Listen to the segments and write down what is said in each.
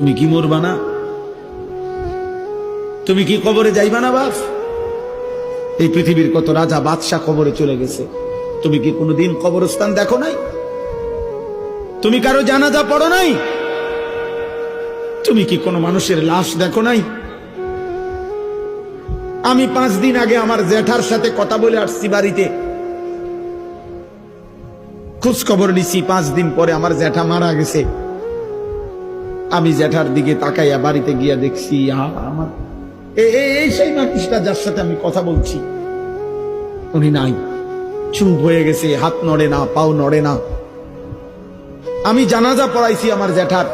তুমি কি মরবা না? তুমি কি কবরে যাইবা না বাপ? এই পৃথিবীর কত রাজা বাদশাহ কবরে চলে গেছে, তুমি কি কোনোদিন কবরস্থান দেখো নাই? তুমি কারো জানাজা পড়ো নাই? তুমি কি কোনো মানুষের লাশ দেখো নাই? আমি 5 দিন আগে আমার জ্যাঠার সাথে কথা বলে আসছি, বাড়িতে খোঁজ খবর নিছি। 5 দিন পরে আমার জ্যাঠা মারা গেছে। আমি জ্যাঠার দিকে তাকাইয়া বাড়িতে গিয়া দেখছি আমার এই সেই মানুষটা যার সাথে আমি কথা বলছি, উনি নাই, চুপ হয়ে গেছে, হাত নড়ে না, পাও নড়ে না। আমি জানাজা পড়াইছি আমার জ্যাঠার,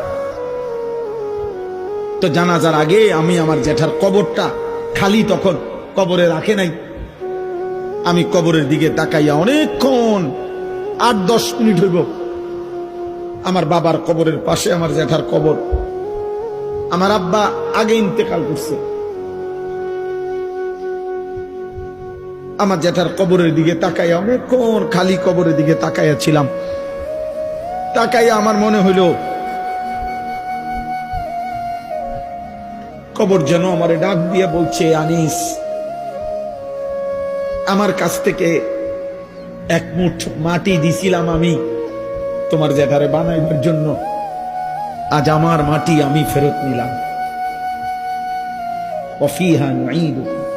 তো জানাজার আগে আমি আমার জ্যাঠার কবরটা খালি, তখন কবরে রাখে নাই। আমি কবরের দিকে তাকাইয়া অনেকক্ষণ 8-10 মিনিট হইব, আমার বাবার কবরের পাশে আমার জ্যাঠার কবর। আমার আব্বা আগে ইন্তেকাল করছে। আমার জ্যাঠার কবরের দিকে তাকাইয়া অনেকক্ষণ খালি কবরের দিকে তাকাইয়া ছিলাম। তাকাইয়া আমার মনে হইল কবর যেন আমারে ডাক দিয়ে বলছে, আনিস, আমার কাছ থেকে 1 মুঠ মাটি দিছিলাম আমি তোমার জ্যাঠারে বানাইবার জন্য, আজ আমার মাটি আমি ফেরত নিলাম। ওয়াফিহা নুঈদুকুম